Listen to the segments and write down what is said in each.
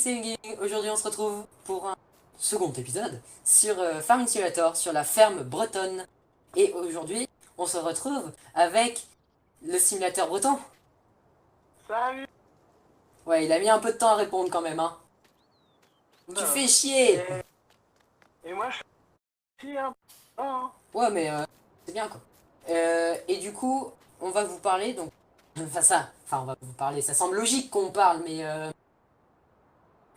c'est Gaming. Aujourd'hui, on se retrouve pour un second épisode sur Farming Simulator, sur la ferme bretonne. Et aujourd'hui, on se retrouve avec le simulateur breton. Salut. Ouais, il a mis un peu de temps à répondre quand même, hein. Tu Bah, fais chier! et moi je suis un peu, hein. Ouais, mais c'est bien quoi. Et du coup, on va vous parler, donc. Enfin, on va vous parler, ça semble logique qu'on parle, mais.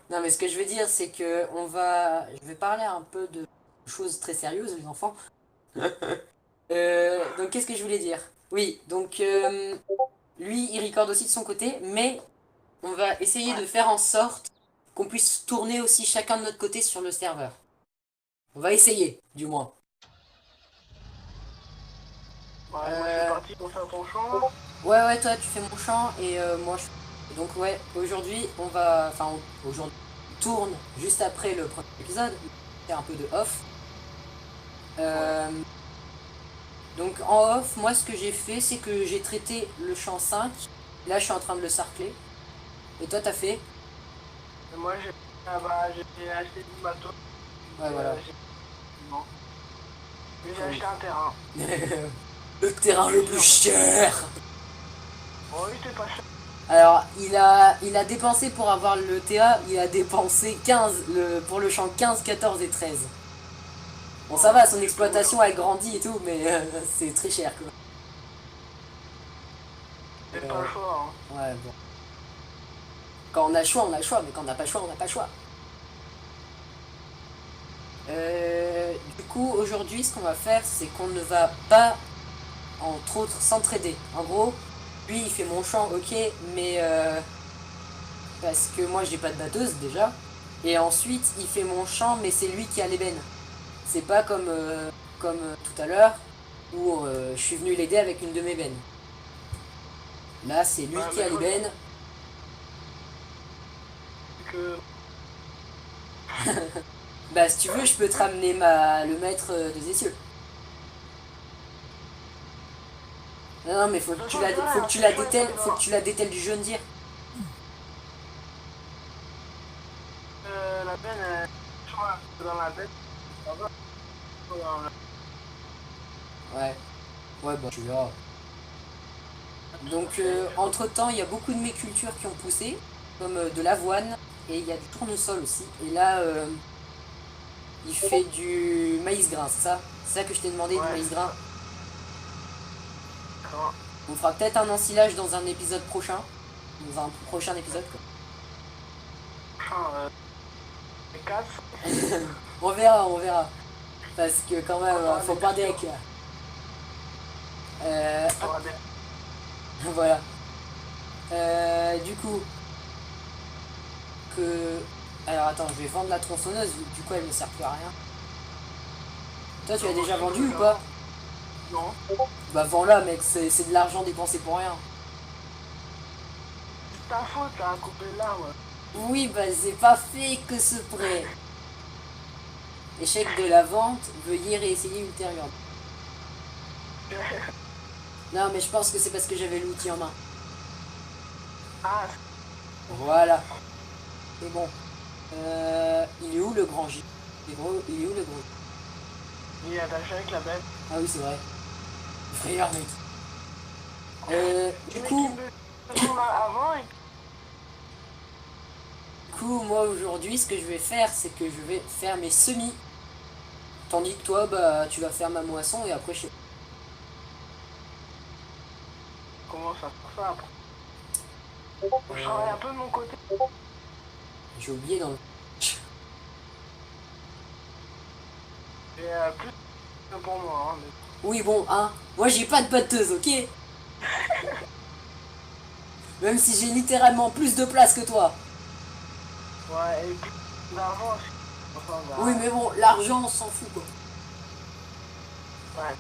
Non, mais ce que je veux dire, c'est que je vais parler un peu de choses très sérieuses, les enfants. Donc, qu'est-ce que je voulais dire? Oui, donc, lui, il recorde aussi de son côté, mais on va essayer de faire en sorte qu'on puisse tourner aussi chacun de notre côté sur le serveur. On va essayer, du moins. Ouais, moi je suis Euh, parti pour faire ton champ. ouais, toi, tu fais mon chant et moi, je... Donc, ouais, aujourd'hui, aujourd'hui, on tourne juste après le premier épisode. C'est un peu de off. Ouais. Euh, Donc en off, moi ce que j'ai fait, c'est que j'ai traité le champ 5. Là, je suis en train de le sarcler. Et toi, t'as fait? Et moi j'ai acheté du matos. Ouais, voilà. Non. Mais j'ai acheté un terrain. Le terrain le plus cher. Oh, il était pas cher. Alors, il a dépensé pour avoir le TA, il a dépensé 15 pour le champ 15, 14 et 13. Bon, ça va, son exploitation elle grandit et tout, mais c'est très cher quoi. C'est pas le choix, hein. Ouais, bon. Quand on a le choix, on a le choix, mais quand on n'a pas le choix, on n'a pas le choix. Du coup, aujourd'hui, ce qu'on va faire, c'est qu'on ne va pas, entre autres, s'entraider. En gros, lui, il fait mon champ, ok, mais parce que moi, j'ai pas de batteuse déjà. Et ensuite, il fait mon champ, mais c'est lui qui a l'ébène. C'est pas comme tout à l'heure, où je suis venu l'aider avec une de mes bennes. Là, c'est lui Ouais, qui mais a faut l'ébène. que. Bah, si tu veux, je peux te ramener le maître des essieux. Non, mais De toute façon, je dirais, faut que hein, tu c'est la chaud, dételles, faut que tu la dételles du jaune dire. La peine, je crois, dans la bête. Ça va. Ouais, ouais, bah tu verras. Donc, entre-temps, il y a beaucoup de mes cultures qui ont poussé, comme de l'avoine, et il y a du tournesol aussi. Et là, il fait du maïs grain, c'est ça? C'est ça que je t'ai demandé, du Ouais, maïs c'est grain. ça. D'accord. On fera peut-être un ensilage dans un épisode prochain. Dans un prochain épisode, quoi. Enfin, les 4. On verra, on verra. Parce que quand même, T'auras faut des pas questions. deck. Hop, T'auras des. voilà. Du coup, que... Alors attends, je vais vendre la tronçonneuse, du coup elle ne sert plus à rien. Toi, tu l'as déjà vendu ou pas? Non. Bah vends-la, mec, c'est de l'argent dépensé pour rien. C'est ta faute, t'as coupé l'arbre. Oui, bah c'est pas fait que ce prêt. Échec de la vente, veuillez réessayer ultérieurement. Non, mais je pense que c'est parce que j'avais l'outil en main. Ah, Voilà. C'est bon. Il est où le grand J? Il est où le gros? il est attaché avec la bête. Ah oui, c'est vrai. Frayeur, mec. Du Mais qui coup, me tourne avant et. moi aujourd'hui, ce que je vais faire, c'est que je vais faire mes semis. Tandis que toi, bah, tu vas faire ma moisson et après, Comment ça se fait après? Je euh, travaille un peu de mon côté. j'ai oublié dans le... Et plus que pour moi, hein, mais. Oui, bon, hein. Moi, j'ai pas de batteuse, ok? Même si j'ai littéralement plus de place que toi. Ouais, et plus d'argent aussi. Enfin, Oui, bah. mais bon, l'argent, on s'en fout, quoi. Ouais.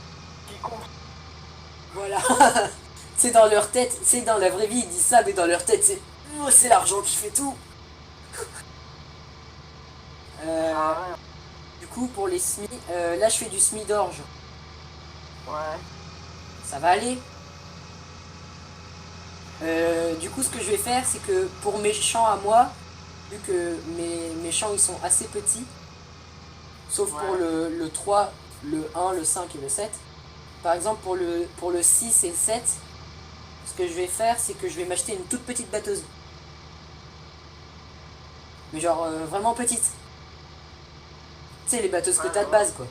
Qui compte. Voilà. C'est dans leur tête, c'est dans la vraie vie, ils disent ça, mais dans leur tête, c'est... Oh, c'est l'argent qui fait tout. Ça sert Euh, à rien. du coup, pour les semis, là, je fais du semis d'orge. Ouais. Ça va aller. Du coup, ce que je vais faire, c'est que pour mes champs à moi, vu que mes champs ils sont assez petits, sauf Ouais. pour le 3, le 1, le 5 et le 7. Par exemple pour le 6 et le 7, ce que je vais faire c'est que je vais m'acheter une toute petite batteuse. Mais genre vraiment petite. Tu sais les batteuses que Ouais, t'as de base quoi.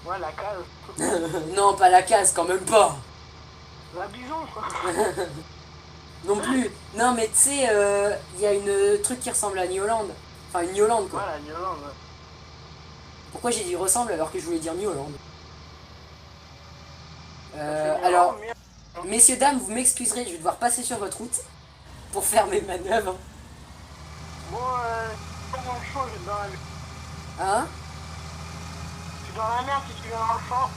ouais, la case. Non pas la case quand même pas. La bison, quoi. Non plus. Non mais tu sais, il y a une truc qui ressemble à New Holland. Enfin une New Holland quoi. Ouais, la Niolande. Pourquoi j'ai dit ressemble alors que je voulais dire New Holland? C'est Alors, mieux. messieurs, dames, vous m'excuserez, je vais devoir passer sur votre route pour faire mes manœuvres. Bon, pas dans le champ, je suis dans la merde. Hein? Je suis dans la merde si tu viens dans le champ.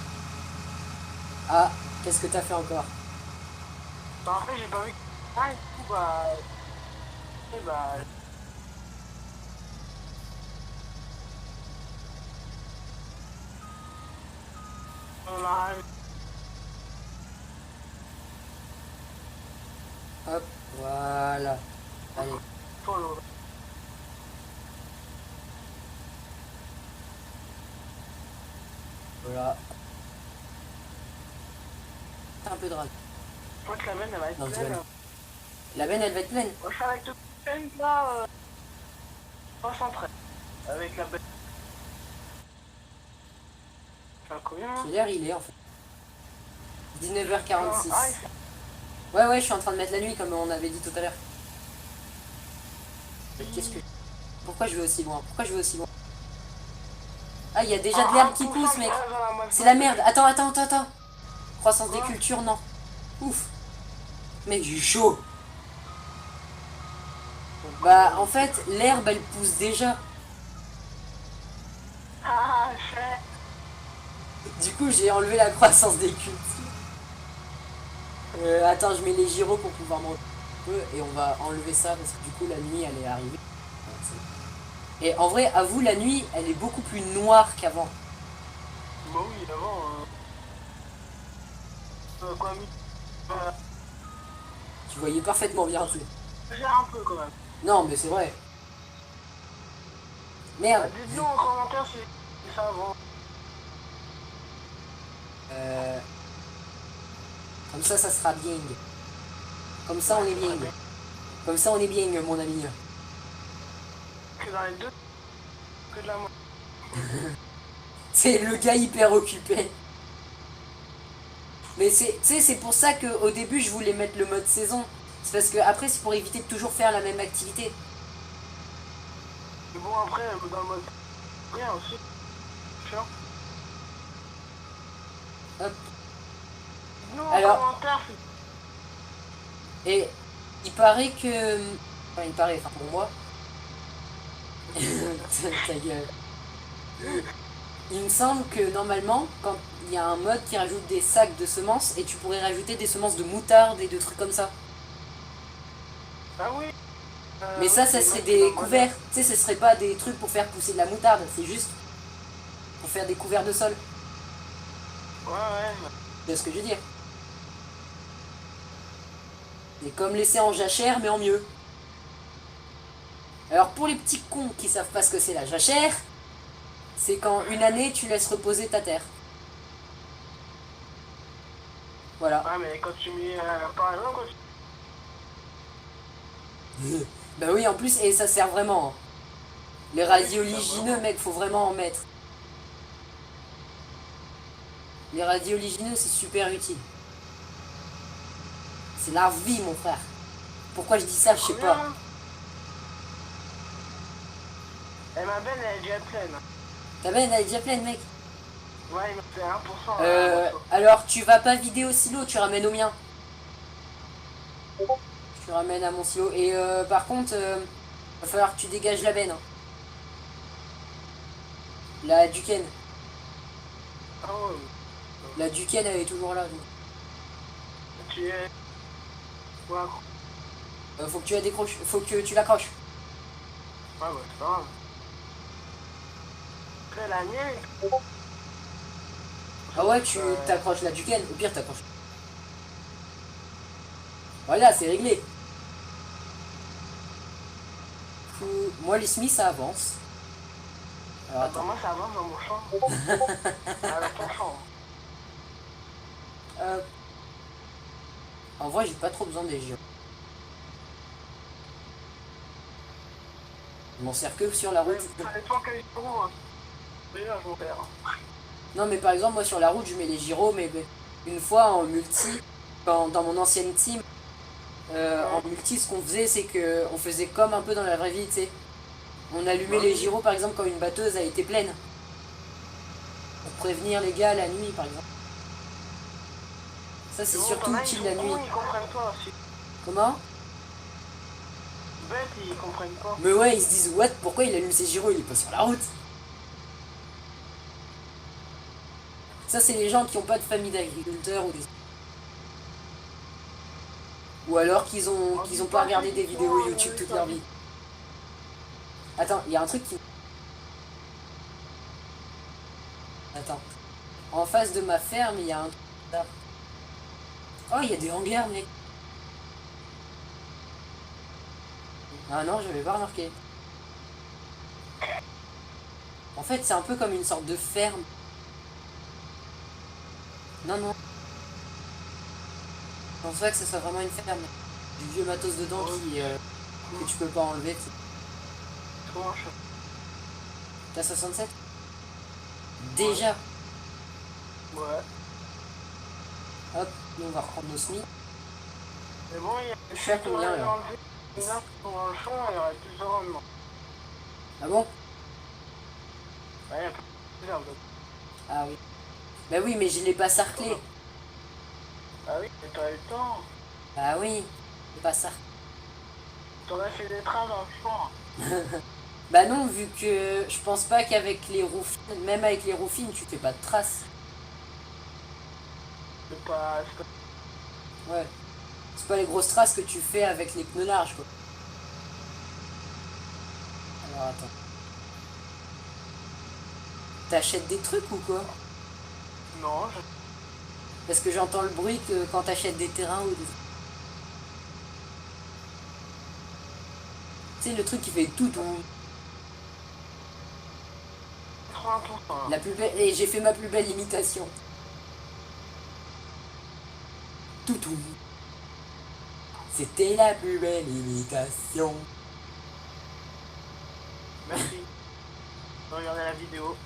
Ah, qu'est-ce que t'as fait encore? Bah, après, j'ai pas vu que. Ah, et du coup, bah. Et bah. On a. Hop, voilà. Allez. Follow. Voilà. T'as un peu de rage. Je crois que la veine, elle va être Non, je pleine. rigole. La veine, elle va être pleine. Je suis avec toute peine là. Concentré. Avec la bête. Tu as combien là? Quelle heure il est en fait? 19h46. Ah, il fait. Ouais, je suis en train de mettre la nuit comme on avait dit tout à l'heure. Mais qu'est-ce que... Pourquoi je vais aussi loin? Pourquoi je vais aussi loin? Ah, il y a déjà de l'herbe qui pousse, mec. C'est la merde. Attends. Croissance des cultures, non. Ouf. Mec, j'ai chaud. Bah, en fait, l'herbe, elle pousse déjà. Ah, je sais. Du coup, j'ai enlevé la croissance des cultures. Attends, je mets les gyros pour pouvoir manger un peu. Et on va enlever ça parce que du coup, la nuit, elle est arrivée. Et en vrai, avoue, la nuit, elle est beaucoup plus noire qu'avant. Bah oui, avant. Quoi, Tu voyais parfaitement bien. j'ai un peu quand même. Non, mais c'est vrai. Merde. Dites-nous en commentaire si ça avant. Comme ça sera bien. Comme ça, on est bien. Comme ça, on est bien, mon ami. Que dans les deux. Que de la mort. C'est le gars hyper occupé. Mais tu sais, c'est pour ça qu'au début, je voulais mettre le mode saison. C'est parce que après, c'est pour éviter de toujours faire la même activité. Mais bon, après, dans le mode. Rien aussi. Chiant. Hop. Dites-nous en Alors- commentaire si. Et il paraît que... Enfin, il paraît, enfin pour moi... Ta gueule. Il me semble que normalement, quand il y a un mode qui rajoute des sacs de semences, et tu pourrais rajouter des semences de moutarde et de trucs comme ça. Ah oui. Mais ça serait des couverts. Tu sais, ce serait pas des trucs pour faire pousser de la moutarde, c'est juste pour faire des couverts de sol. Ouais. Tu vois ce que je veux dire? C'est comme laisser en jachère, mais en mieux. Alors pour les petits cons qui savent pas ce que c'est la jachère, c'est quand une année tu laisses reposer ta terre. Voilà. Ouais, mais quand tu mets. Par exemple, quand tu. Bah oui, en plus, et ça sert vraiment. Les radioligineux, mec, faut vraiment en mettre. Les radioligineux, c'est super utile. C'est la vie, mon frère. Pourquoi je dis ça, je sais pas. Et ma benne, elle est déjà pleine. Ta veine, elle est déjà pleine, mec. Ouais, il me fait 1%. Alors, tu vas pas vider au silo, tu ramènes au mien. Tu ramènes à mon silo. Et par contre, va falloir que tu dégages la benne. Hein. La Duquesne. Ah ouais. La Duquesne, elle est toujours là. Donc. Tu es. Ouais, Faut que tu la décroches. Faut que tu l'accroches. ouais, c'est pas grave. Après, la mienne. Ah ouais, tu t'accroches la Duquesne. Au pire, t'accroches. Voilà, c'est réglé. coup, moi les semis ça avance. Alors Bah, attends. moi, ça avance dans mon champ. Avec ton champ. Euh, En vrai, j'ai pas trop besoin des gyros. Je m'en sers que sur la route. Ça dépend quel gros. Hein. Déjà, je m'en perds. Non, mais par exemple, moi sur la route, je mets les gyros, mais une fois en multi, dans mon ancienne team, en multi, ce qu'on faisait, c'est que on faisait comme un peu dans la vraie vie, tu sais. On allumait les gyros, par exemple, quand une batteuse a été pleine. Pour prévenir les gars la nuit, par exemple. Ça, c'est surtout utile la nuit. Ils comprennent pas aussi. Comment? Bête, ils comprennent pas. Mais ouais, ils se disent, what? Pourquoi il allume ses gyros? Il est pas sur la route. Ça, c'est les gens qui n'ont pas de famille d'agriculteurs ou alors qu'ils ont pas regardé des vidéos YouTube toute leur vie. Attends, il y a un truc qui... Attends. En face de ma ferme, il y a un... Oh, il y a des hangars, mec. Ah non, je l'avais pas remarqué. En fait, c'est un peu comme une sorte de ferme. Non, non. Je pense pas que ce soit vraiment une ferme. Du vieux matos dedans que tu peux pas enlever. Comment je... T'as 67? Déjà. Ouais. Hop, nous on va reprendre nos semis. Mais bon, il y a... Je suis à combien là? Là, pour le champ, il y aurait plus de rendement. Ah bon? Ouais, il y a plus d'herbe. Ah oui. Bah oui, mais je l'ai pas sarclé. Ah oui, mais t'as eu le temps. Bah oui, c'est pas ça. T'aurais fait des trains dans le champ. Bah non, vu que je pense pas qu'avec les roues fines, même avec les roues fines, tu fais pas de traces. C'est pas... Ouais. C'est pas les grosses traces que tu fais avec les pneus larges, quoi. Alors attends. T'achètes des trucs ou quoi? Non, je... Parce que j'entends le bruit que quand t'achètes des terrains ou des... Tu sais, le truc qui fait tout ton... 30%. La plus belle... Et j'ai fait ma plus belle imitation. Tout. C'était la plus belle imitation. Merci. Regardez la vidéo.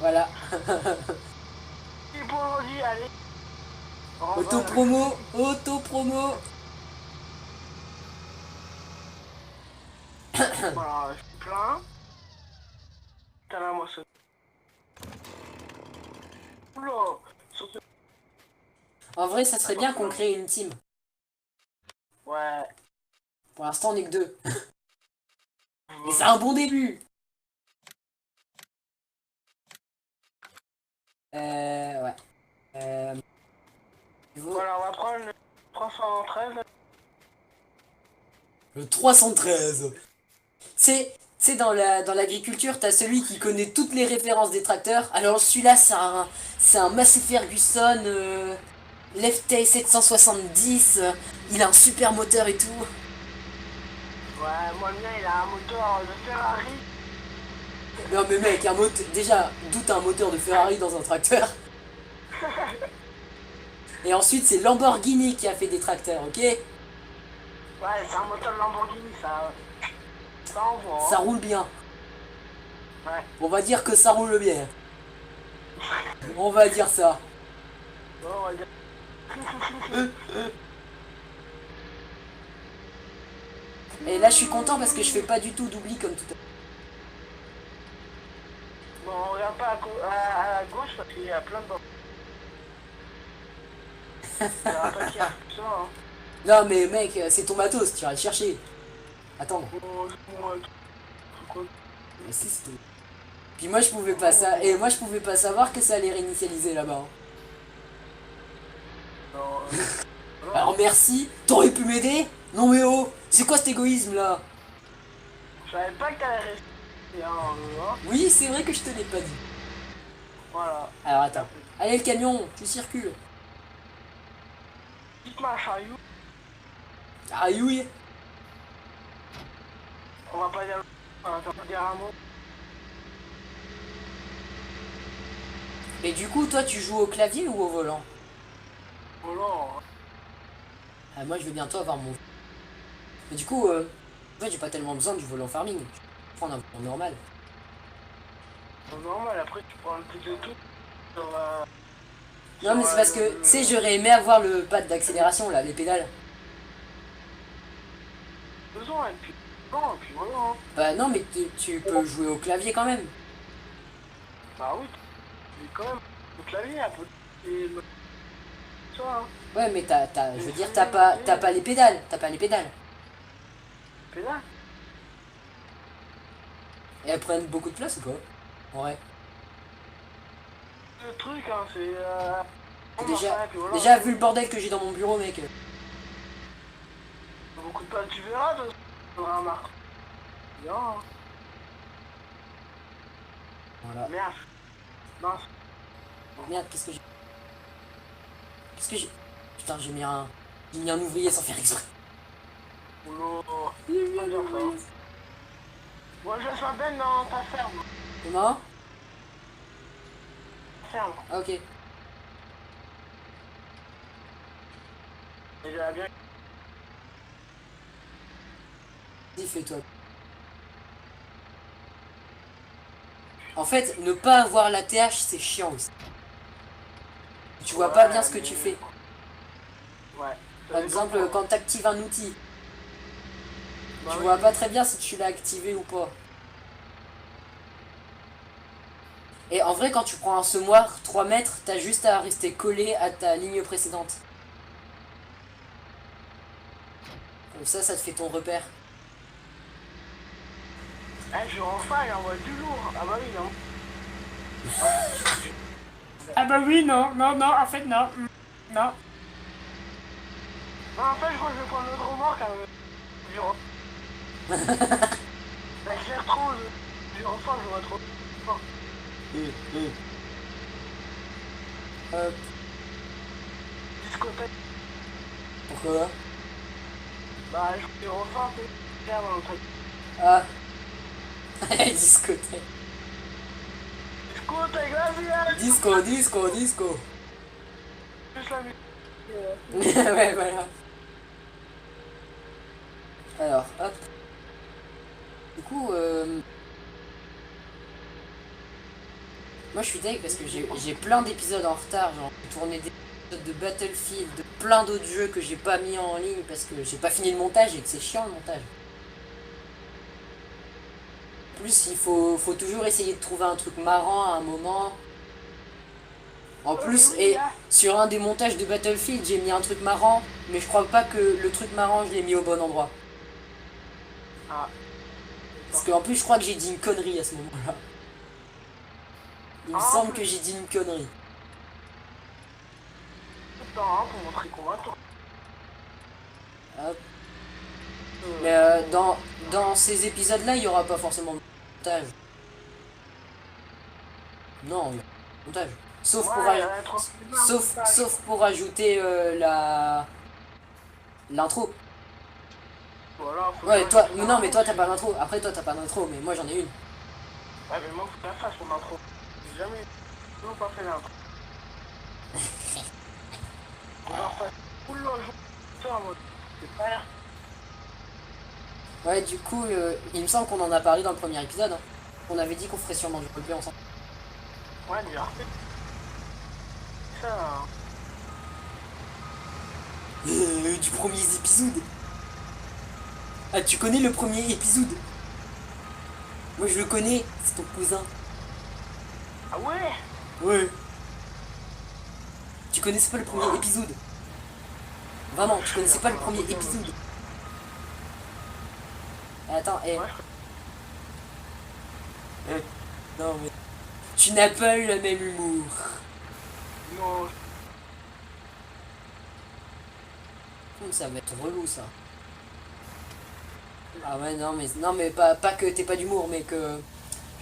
Voilà. Et pour aujourd'hui, allez. Auto-promo. Auto-promo. Voilà, je suis plein. T'as la moisson. Oula, surtout... En vrai, ça serait bien qu'on crée une team. Ouais. Pour l'instant, on est que deux. Mais c'est un bon début. Ouais. Voilà, on va prendre le 313. Le 313. C'est dans l'agriculture, t'as celui qui connaît toutes les références des tracteurs. Alors celui-là, c'est un Massey Ferguson Left-Tay 770. Il a un super moteur et tout. Ouais, moi le mien, il a un moteur de Ferrari. Non mais mec, un moteur... Déjà, d'où t'as un moteur de Ferrari dans un tracteur? Et ensuite, c'est Lamborghini qui a fait des tracteurs, ok? Ouais, c'est un moteur de Lamborghini, ça envoie. Hein. Ça roule bien. Ouais. On va dire que ça roule bien. On va dire ça. Bon, on va dire... Et là, je suis content parce que je fais pas du tout d'oubli comme tout à l'heure. Bon, on regarde pas à gauche parce qu'il y a plein de bords. Il y aura pas qu'il y a tout ça, hein. Non mais mec, c'est ton matos, tu vas le chercher. Attends. Mais si, c'est tout. Puis moi je pouvais pas ça. Et moi je pouvais pas savoir que ça allait réinitialiser là-bas. Non, Alors merci, t'aurais pu m'aider? Non mais oh, c'est quoi cet égoïsme là? je savais pas que t'allais rester. Hein. Oui, c'est vrai que je te l'ai pas dit. Voilà. Alors attends. Allez le camion, tu circules. Dites-moi, chariot. Ah oui. On va pas dire... On va pas dire un mot. Et du coup, toi, tu joues au clavier ou au volant? Volant. Ah, moi, je vais bientôt avoir mon... Mais du coup, en fait, j'ai pas tellement besoin du volant farming. Je vais prendre un volant normal. Normal, après tu prends le truc de tout. Sur, Non, mais c'est parce que, tu sais, j'aurais aimé avoir le pad d'accélération, là, les pédales. besoin, et puis... Non, et puis voilà. Hein. Bah non, mais tu peux jouer au clavier quand même. Bah oui, mais quand même, le clavier un peu. Et le... Ça, hein. Ouais, mais je veux dire, t'as pas les pédales. T'as pas les pédales. Pédale. Et elles prennent beaucoup de place ou pas? En vrai. Le truc, hein, c'est... Déjà, vu le bordel que j'ai dans mon bureau, mec. Beaucoup de pas, tu verras, de... un marque. Bien, hein. Voilà. Merde. Mince. Merde, qu'est-ce que j'ai... Qu'est-ce que j'ai... Putain, j'ai mis un ouvrier sans faire exprès. Boulot. Pas bien ça. Moi, je laisse ma benne dans ta ferme. Comment? Ferme. Ah, ok. Et j'avais bien... Vas-y, fais-toi. En fait, ne pas avoir la TH, c'est chiant aussi. Tu vois pas bien ce que tu fais. Ouais. Par exemple, quand tu actives un outil, bah tu oui. vois pas très bien si tu l'as activé ou pas. Et en vrai, quand tu prends un semoir 3 mètres, t'as juste à rester collé à ta ligne précédente. Comme ça te fait ton repère. Eh, je enfin, il envoie du lourd. Ah bah oui, non. Ah bah oui, non, en fait, non. Non. Non, en fait, je crois que je vais prendre l'autre remorque avec du ref. Bah, je l'air trop, du refort, je vois trop. Discothèque. Pourquoi? Bah, je suis refort, c'est clair dans le truc. Ah. Discothèque. Discothèque, vas-y, Disco. juste la musique. Ouais, voilà. Alors, hop. Du coup, moi je suis deg parce que j'ai plein d'épisodes en retard. Genre, j'ai tourné des épisodes de Battlefield, de plein d'autres jeux que j'ai pas mis en ligne parce que j'ai pas fini le montage et que c'est chiant le montage. En plus, il faut toujours essayer de trouver un truc marrant à un moment. En plus, et sur un des montages de Battlefield, j'ai mis un truc marrant, mais je crois pas que le truc marrant, je l'ai mis au bon endroit. Ah. Parce qu'en plus, je crois que j'ai dit une connerie à ce moment-là. Il me semble que j'ai dit une connerie. Tout le temps, hein, pour montrer qu'on va tourner. Hop. Mais dans ces épisodes-là, il n'y aura pas forcément de montage. Non, il y aura pas de montage. Sauf, sauf pour ajouter l'intro. Voilà, Ouais, toi, non, mais toi, t'as pas d'intro. Après, toi, t'as pas d'intro, mais moi, j'en ai une. Ouais, mais moi, faut que la fasse son intro. J'ai jamais... toujours pas fait l'intro. On va refaire tout le jour. Ça, en mode... C'est pas l'air. Ouais, du coup, il me semble qu'on en a parlé dans le premier épisode. Hein. On avait dit qu'on ferait sûrement du roleplay ensemble. Ouais, mais refait. Ça... Hein. Du premier épisode. Ah, tu connais le premier épisode? Moi, je le connais. C'est ton cousin. Ah ouais? Ouais. Tu connaissais pas le premier épisode? Vraiment, tu connaissais pas le premier épisode? Attends, non, mais... Tu n'as pas eu le même humour. Non. Ça va être relou, ça. Ah ouais, non, mais pas que t'aies pas d'humour, mais que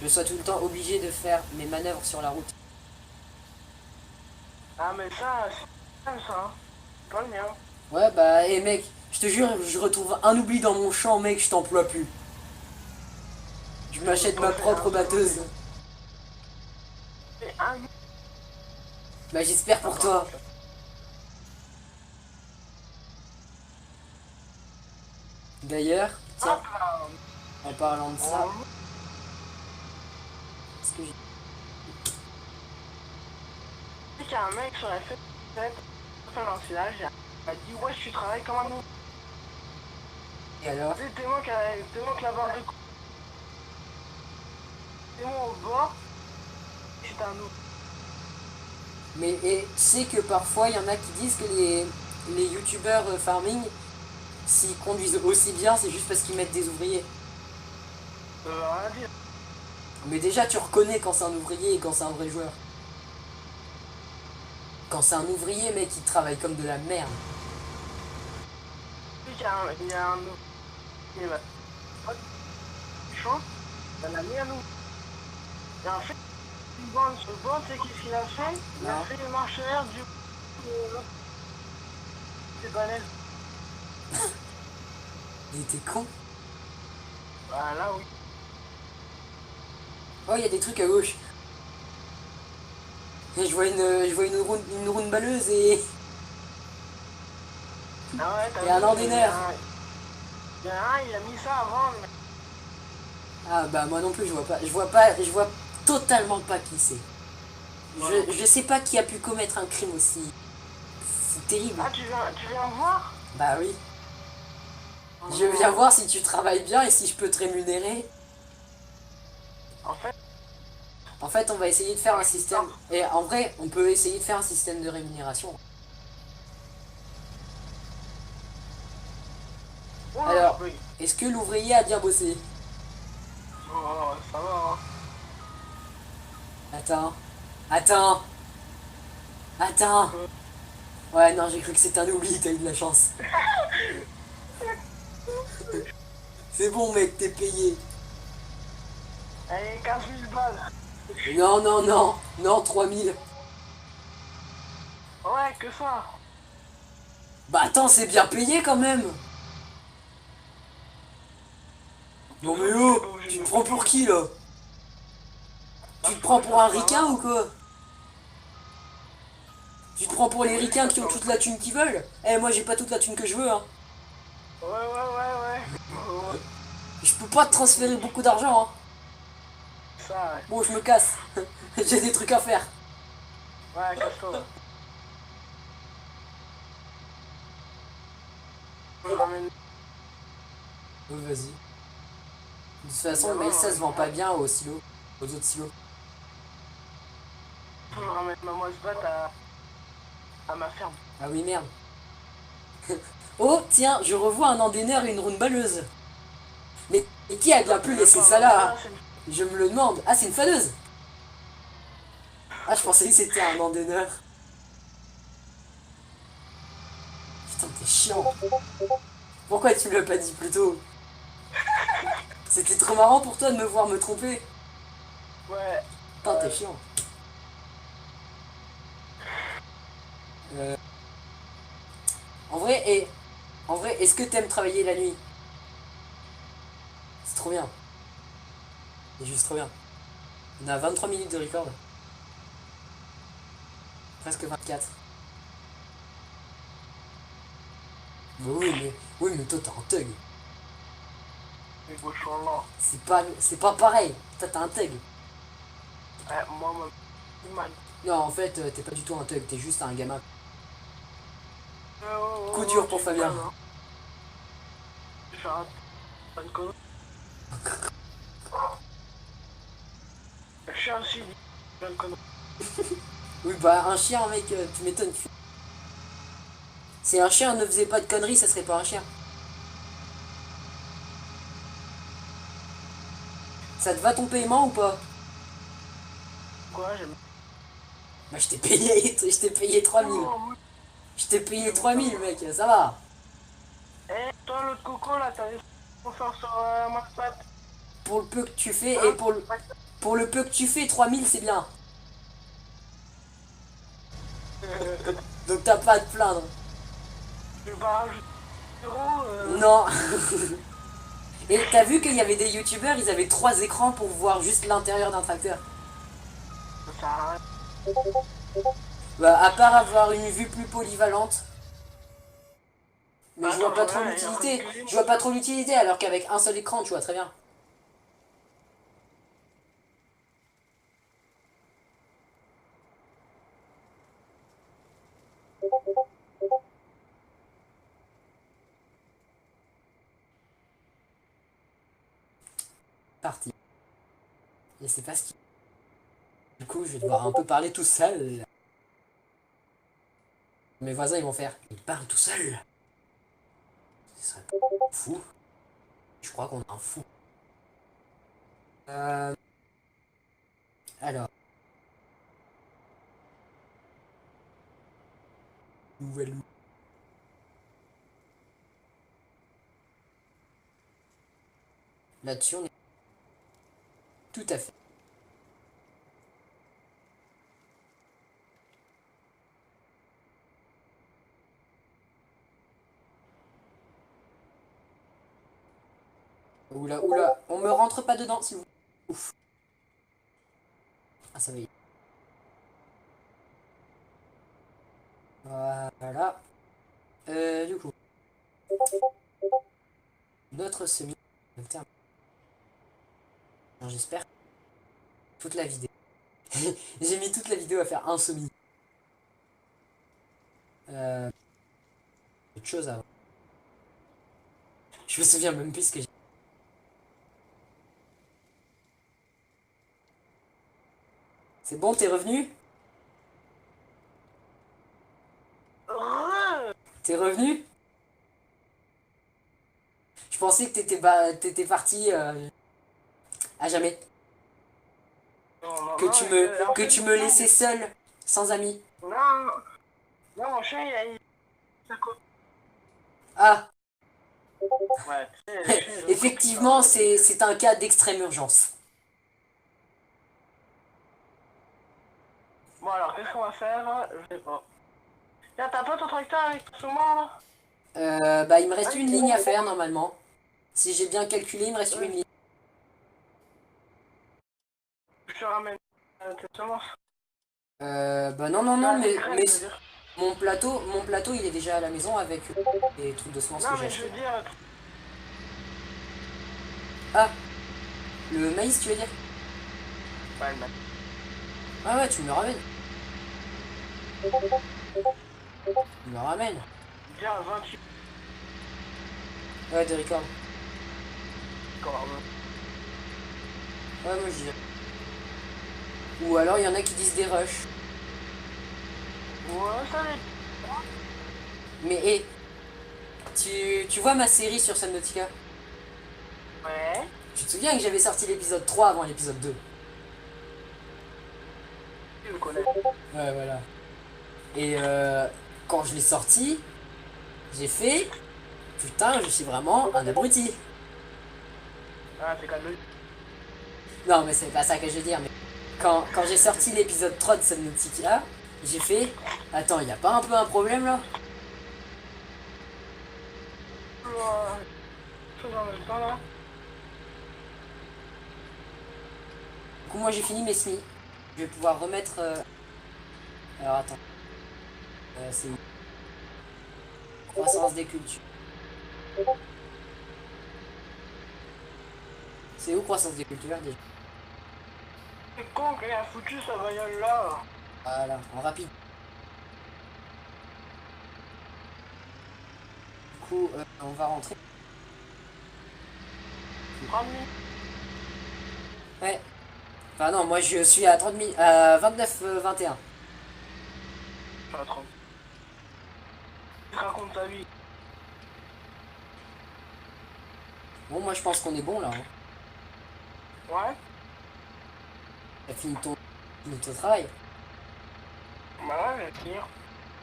je sois tout le temps obligé de faire mes manœuvres sur la route. Ah, mais ça, c'est ça, hein. C'est pas le mien. Ouais, bah, mec, je te jure, je retrouve un oubli dans mon champ, mec, je t'emploie plus. Je m'achète ma propre batteuse. Et un... Bah j'espère pour toi. D'ailleurs, tiens, Hop là. en parlant de ça, On- est-ce que j'ai... Tu sais qu'il y a un mec sur la fête, dans le village, il a dit ouais, tu travailles comme un ouvrier. Et alors? Tellement que la barre de cou- tellement au bord, c'est un ouvrier. Mais et, tu sais que parfois il y en a qui disent que les youtubeurs farming, s'ils conduisent aussi bien, c'est juste parce qu'ils mettent des ouvriers. Rien dire. Mais déjà tu reconnais quand c'est un ouvrier et quand c'est un vrai joueur. Quand c'est un ouvrier mec il travaille comme de la merde. Tu sais qu'il y a un ouvrier. Il va. Chaud, il a mis un ouvrier. Et en fait, une bande sur le bord, tu sais qu'est-ce qu'il a fait? Il a Non. fait le marche arrière du. C'est balèze. Il était con. Bah là, oui. Oh il y a des trucs à gauche. Et je vois une roue balleuse et... Ah ouais, t'as Et un vu, ordinaire. Il y en a un, il a mis ça avant, mais. Ah bah moi non plus je vois totalement pas qui c'est. Je sais pas qui a pu commettre un crime aussi. C'est terrible. Ah, tu viens voir? Bah oui. Je viens voir si tu travailles bien et si je peux te rémunérer. En fait, En fait, on va essayer de faire un système. Et en vrai, on peut essayer de faire un système de rémunération. oh là, Alors, je bug. est-ce que l'ouvrier a bien bossé? Oh, ça va, hein. Attends. Attends. Attends. Ouais, non, j'ai cru que c'était un oubli, t'as eu de la chance. C'est bon, mec, t'es payé. Allez, 15 000 balles. Non, non, non. Non, 3000. Ouais, que ça. Bah attends, c'est bien payé quand même. Non mais oh, tu te prends pour qui là? Tu te prends pour un ricain ou quoi? Tu te prends pour les ricains qui ont toute la thune qu'ils veulent? Eh, moi j'ai pas toute la thune que je veux, hein. Ouais. Je peux pas te transférer beaucoup d'argent, hein. Ça, ouais. Bon, je me casse. J'ai des trucs à faire. Ouais, casse-toi. Je ramène. Vas-y. De toute façon, mais ça se vend pas bien aux silos. Aux autres silos. Je ramène ma moisse-batte à ma ferme. Ah oui, merde. Oh, tiens, je revois un endaineur et une ronde balleuse. Mais qui a bien pu laisser ça là? Je me le demande. Ah, c'est une faneuse. Ah, je pensais que c'était un endaineur. Putain, t'es chiant. Pourquoi tu me l'as pas dit plus tôt? C'était trop marrant pour toi de me voir me tromper. Ouais. Putain, t'es chiant. Euh, En vrai, est-ce que t'aimes travailler la nuit? C'est trop bien. C'est juste trop bien. On a 23 minutes de record. Presque 24. Bah oui, mais toi t'as un thug. Les cochons là. C'est pas pareil. Toi t'as un thug. Ouais, moi, mal. Non, en fait, t'es pas du tout un thug, t'es juste un gamin. Oh, Coup dur pour Fabien. Je vais faire pas de conneries. Je suis un chien. Je vais conneries. Oui, bah un chien, mec, tu m'étonnes. Si un chien ne faisait pas de conneries, ça serait pas un chien. Ça te va ton paiement ou pas? Quoi, j'aime. Bah je t'ai payé 3000. Oh, Je t'ai payé 3000 mec, ça va. eh, toi, l'autre coco là, t'avais confiance sur ma patte. Pour le peu que tu fais et pour le peu que tu fais, 3000 c'est bien. Donc t'as pas à te plaindre. Je vais pas rajouter 0. Non. Et t'as vu qu'il y avait des youtubeurs, ils avaient 3 écrans pour voir juste l'intérieur d'un tracteur. Ça sert à rien. Bah, à part avoir une vue plus polyvalente. Mais je vois Attends, pas je trop reviens, il est en train de l'utilité. gueuler, Je mon vois pas pote. trop l'utilité alors qu'avec un seul écran, tu vois très bien. Parti. Et c'est pas ce qui... Du coup, je vais devoir un peu parler tout seul. Mes voisins, ils vont faire... Il parle tout seul. Ce serait fou. Je crois qu'on a un fou. Euh... Alors... Nouvelle... Là-dessus, on est... Tout à fait. Oula, oula. On me rentre pas dedans, s'il vous plaît. Ouf. Ah, ça va y est. Voilà. Du coup... Notre semi... J'espère toute la vidéo. J'ai mis toute la vidéo à faire un semi. Autre chose avant. Je me souviens même plus ce que j'ai. C'est bon, t'es revenu? T'es revenu? Je pensais que t'étais parti à jamais. Non, non, Que non, tu me, en que fait, tu me laissais seul, sans amis. non, non, mon chien, ça coûte. Ah, Ouais, tu sais, le chien, il veut couper ça. effectivement, c'est un cas d'extrême urgence. Bon, alors, qu'est-ce qu'on va faire? Je sais pas. Là, t'as pas ton tracteur avec ce moment, là? Bah, il me reste Ouais, une ligne à faire normalement. Si j'ai bien calculé, il me reste une ligne. je te ramène tes semences. Bah non, non, non, Ah, tes graines, mais je veux dire. mon plateau, il est déjà à la maison avec les trucs de semences que Non, j'ai mais je acheté. veux dire, Ah, le maïs, tu veux dire? ouais, mais Ah ouais, tu me le ramènes. Tu me le ramènes. bien 28 Ouais, de record. corps. Ouais, moi je dirais. Ou alors il y en a qui disent des rushs. Ouais, ça l'est. Mais hé, tu vois ma série sur Subnautica? Ouais. Tu te souviens que j'avais sorti l'épisode 3 avant l'épisode 2? Je le connais. Ouais, voilà. Et quand je l'ai sorti, j'ai fait... Putain, je suis vraiment un abruti. Ah, c'est quand même. Non, mais c'est pas ça que je veux dire. Mais quand j'ai sorti l'épisode 3 de Subnautica, j'ai fait... Attends, y a pas un peu un problème là? Chose en même temps, là. Du coup, moi j'ai fini mes semis. Je vais pouvoir remettre... Alors attends. C'est où? Croissance des cultures. C'est où croissance des cultures déjà? C'est con qu'il a foutu sa bagnole là. Voilà, en rapide. Du coup, on va rentrer. 30 minutes. Ouais. Enfin non, moi je suis à 30 minutes, à 29, 21. Pas 30. Il raconte sa vie. Bon, moi je pense qu'on est bon là. Hein. Ouais. T'as fini ton travail. Bah ouais, je vais finir.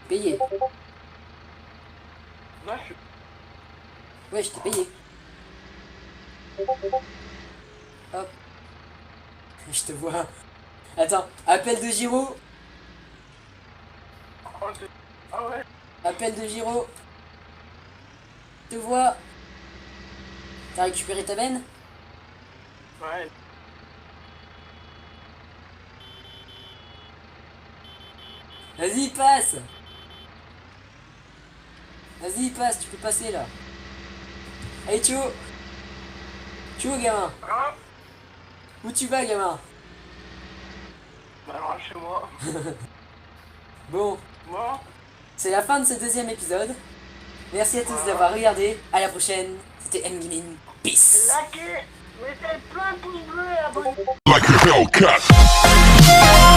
Payé. Là, je suis. Ouais, je t'ai payé. Hop. Je te vois. Attends, appel de Giro. Oh, ah ouais. Appel de Giro. Je te vois. T'as récupéré ta benne? Ouais. Vas-y, passe! Vas-y, passe, tu peux passer là. Allez, Tio! Tio, gamin! Hein? Où tu vas, gamin? Bah alors, chez moi. Bon, Bon. c'est la fin de ce deuxième épisode. Merci à tous Voilà. d'avoir regardé. À la prochaine. C'était M Gaming. Peace! Likez, mettez plein de pouces bleus et abonnez-vous. Like a Hellcat.